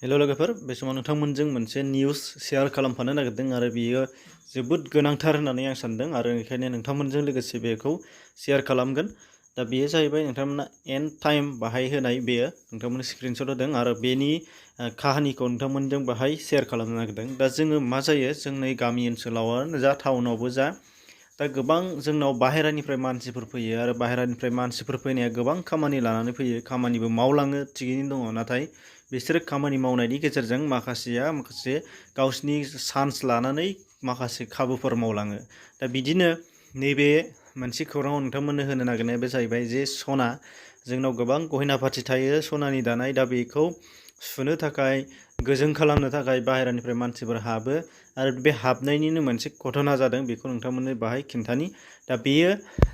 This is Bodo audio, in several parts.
हेल' लोगोफोर बे समाव नोंथांमोनजों मोनसे निउस शेयार खालामफानो नागिरदों आरो बेयो जोबोद गोनांथार होननानै आं सानदों आरो ओंखायनो नोंथांमोनजों लोगोसे बेखौ शेयार खालामगोन। दा बेयो जाहैबाय नोंथांमोना एन्ड टाइम बाहाय होनाय बेयो नोंथांमोननि स्क्रिनशट होदों आरो बेनि काहानिखौ नोंथांमोनजों बाहाय शेयार खालामनो नागिरदों। दा जोङो मा जायो जोंनि गामि ओनसोलावनो जा टाउनावबो जा दा गोबां जोंनाव बाहेरानिफ्राय मानसिफोर फैयो आरो बाहेरानिफ्राय मानसिफोर फैनाया गोबां खामानि लानानै फैयो, खामानिबो मावलाङो थिगैनो दङ। नाथाय बिसोरो खामानि मावनायनि गेजेरजों माखासे गावसिनि चान्स लानानै माखासे खाबुफोर मावलाङो। दा बिदिनो नैबे मोनसे खौराङाव नोंथांमोननो होनो नागिरनाया बे जाहैबाय जे सना, जोंनाव गोबां गहेना पाथि थायो सनानि दानाय। दा बेखौ सुनो थाखाय गोजों खालामनो थाखाय बाहेरानिफ्राय मानसिफोर हाबो आरो बे हाबनायनिनो मोनसे घटना जादों, बेखौ नोंथांमोननो बाहाय खिन्थानि। दा बेयो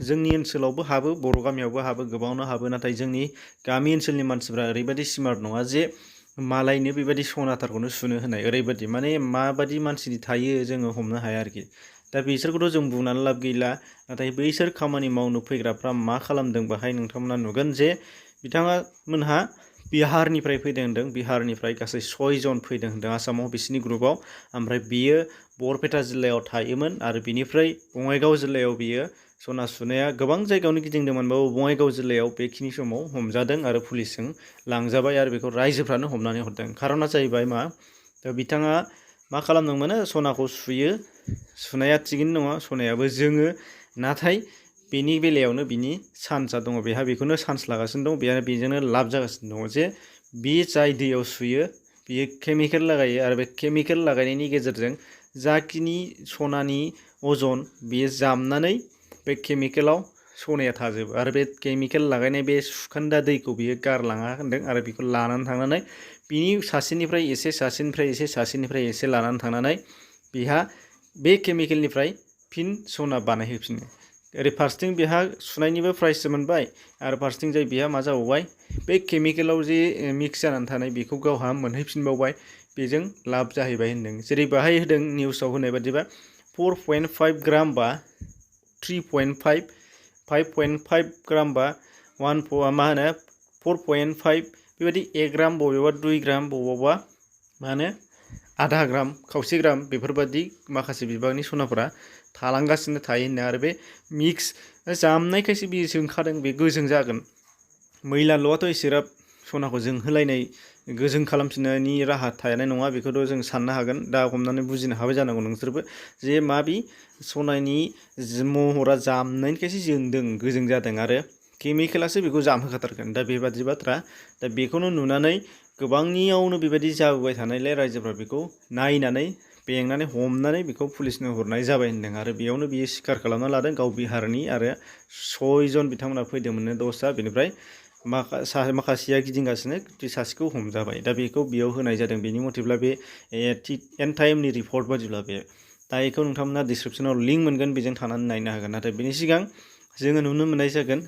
जोंनि ओनसोलावबो हाबो, बर' गामियावबो हाबो, गोबाङावनो हाबो। नाथाय जोंनि गामि ओनसोलनि मानसिफ्रा ओरैबायदि स्मार्ट नङा जे मालायनो बेबायदि सनाथारखौनो सुनो होनाय, ओरैबायदि माने माबायदि मानसिनि थायो जोङो हमनो हाया आरोखि। दा बिसोरखौथ' जों बुंनानै लाब गैला, नाथाय बैसोर खामानि मावनो फैग्राफ्रा मा खालामदों बाहाय नोंथांमोना नुगोन जे बिथांमोनहा बिहारनिफ्राय फैदों होनदों, बिहारनिफ्राय गासै 6 जन फैदों होनदों आसामाव बिसिनि ग्रुपआव। ओमफ्राय बियो बरपेटा जिल्लायाव थायोमोन आरो बिनिफ्राय बङाइगाव जिल्लायाव बियो सना सुनाया गोबां जायगायावनो गिदिंदोंमोनबाबो बङाइगाव जिल्लायाव बेखिनि समाव हमजादों आरो पुलिसजों लांजाबाय आरो बेखौ रायजोफ्रानो हमनानै हरदों। खारना जाहैबाय मा, दा बिथाङा मा खालामदोंमोन, सनाखौ सुयो, सुनाया थिगैनो दङ, सनायाबो जोङो, नाथाय बेनि बेलायावनो बिनि चान्सआ दङ, बेहा बेखौनो चान्स लागासिनो दं, बेहा बेजोंनो लाब जागासिनो दङ जे बे जाय दैयाव सुयो बियो केमिकेल लागायो आरो बे केमिकेल लागायनायनि गेजेरजों जाखिनि सनानि अजन बेयो जामनानै बे केमिकेलाव सनाया थाजोबो आरो बे केमिकेल लागायनाय बे सुखोन्दा दैखौ बियो गारलाङा होनदों आरो बेखौ लानानै थांनानै बिनि सासेनिफ्राय एसे सासेनिफ्राय एसे लानानै थांनानै बिहा बे केमिकेलनिफ्राय फिन सना बानायहोफिनो। ओरै फारसेथिं बेहा सुनायनिबो प्राइससो मोनबाय आरो फारसेथिं जाय बेहा मा जाबावबाय, बे केमिकेलाव जे मिक्स जानानै थानाय बेखौ गावहा मोनहैफिनबावबाय, बेजों लाब जाहैबाय होनदों। जेरै बाहाय होदों निउसाव होनाय बादिबा 4.5 ग्राम बा 3.5, 5.5 ग्राम बा 4.5 बेबायदि 1 ग्राम, बबेबा 2 ग्राम, बबावबा मा होनो आधा ग्राम, खावसे ग्राम, बेफोरबायदि माखासे बिबांनि सनाफोरा थालांगासिनो थायो होनदों आरो बे मिक्स जामनायखायसो बेयो जोंखादों, बे गोजों जागोन। मैला ल'आथ' एसेग्राब सनाखौ जोंहोलायनाय गोजों खालामफिननायनि राहा थानाय नङा, बेखौथ' जों साननो हागोन। दा हमनानै बुजिनो हाबाय जानांगौ नोंसोरबो जे बे सनानि महरा जामनायनिखायसो जोंदों, गोजों जादों आरो केमिकेलासो बेखौ जामहोखाथारगोन। दा बेबादि बाथ्रा, दा बेखौनो नुनानै गोबांनियावनो बेबायदि जाबोबाय थानायलाय रायजोफ्रा बेखौ नायनानै बेंनानै हमनानै बेखौ पुलिसनो हरनाय जाबाय होनदों आरो बेयावनो बियो स्वीकार खालामना लादों गाव बिहारनि आरो 6 जन बिथांमोना फैदोंमोननो 10टा, बेनिफ्राय माखासेया गिदिंगासिनो, सासेखौ हमजाबाय। दा बेखौ बेयाव होनाय जादों, बेनि मथेब्ला बे एन्ड टाइमनि रिपर्ट बादिब्ला बे। दा बेखौ नोंथांमोना डिसक्रिपसनाव लिंक मोनगोन, बेजों थानानै नायनो हागोन। नाथाय बेनि सिगां जोङो नुनो मोननाय जागोन,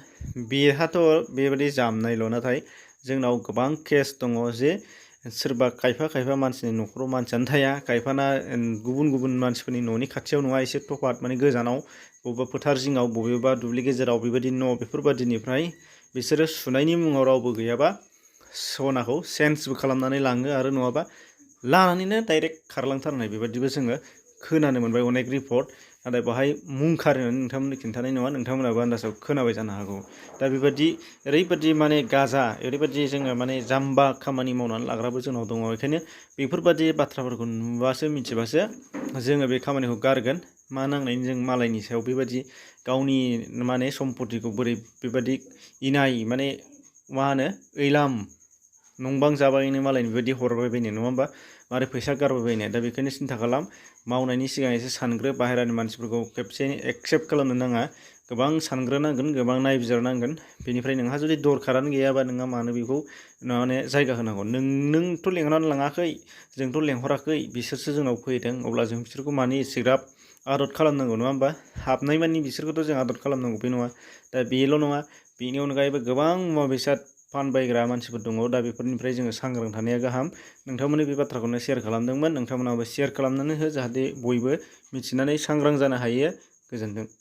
बेहाथ' बेबायदि जामनायल', नाथाय जोंनाव गोबां केस दङ जे सोरबा खायफा मानसिनि न'खराव मानसियानो थाया, खायफाना गुबुन मानसिफोरनि न'नि खाथियाव नङा, एसे थफात माने गोजानाव, बबेबा फोथार जिङाव, बबेबा दुब्लि गेजेराव बेबायदि न', बेफोरबायदिनिफ्राय बिसोरो सुनायनि मुङाव रावबो गैयाबा सनाखौ चेन्जबो खालामनानै लाङो आरो नङाबा लानानैनो डाइरेक्ट खारलांथारनाय, बेबायदिबो जोङो खोनानो मोनबाय अनेक रिपर्ट। नाथाय बाहाय मुं खारिनानै नोंथांमोननो खिन्थानाय नङा, नोंथांमोनाबो आन्दासाव खोनाबाय जानो हागौ। दा बेबायदि ओरैबायदि माने गाजा, ओरैबायदि जोङो माने जाम्बा खामानि मावनानै लाग्राबो जोंनाव दङ। बेखायनो बेफोरबायदि बाथ्राफोरखौ नुबासो मिथिबासो जोङो बे खामानिखौ गारगोन। मा नांनायनि जों मालायनि सायाव बेबायदि गावनि माने सम्पतिखौ बोरै बेबायदि इनाय माने मा होनो ओइलाम नंबां जाबायनो मालायनि बेबायदि हरबायबायनो, नङा होमबा, मारै फैसा गारबायबायनो। दा बेखायनो सिन्था खालाम, मावनायनि सिगां एसे सानग्रो, बाहेरानि मानसिफोरखौ खेबसे एक्सेप्ट खालामनो नाङा, गोबां सानग्रोनांगोन, गोबां नायबिजिरनांगोन। बेनिफ्राय नोंहा जुदि दरखारानो गैयाबा नोंहा मानो बेखौ माने जायगा होनांगौ। नोंथ' लेंहरनानै लाङाखै, जोंथ' लेंहराखै, बिसोरसो जोंनाव फैदों, अब्ला जों बिसोरखौ मानो एसेग्राब आदर खालामनांगौ, नङा होमबा। हाबनाय मानि बिसोरखौथ' जों आदर खालामनांगौ बे नङा। दा बेल' नङा, बेनि अनगायैबो गोबां मुवा बेसाद फानबायग्रा मानसिफोर दङ। दा बेफोरनिफ्राय जोङो सांग्रां थानाया गाहाम। नोंथांमोननि बे बाथ्राखौनो शेयार खालामदोंमोन, नोंथांमोनाबो शेयार खालामनानै हो, जाहाथे बयबो मिथिनानै सांग्रां जानो हायो। गोजोन्थों।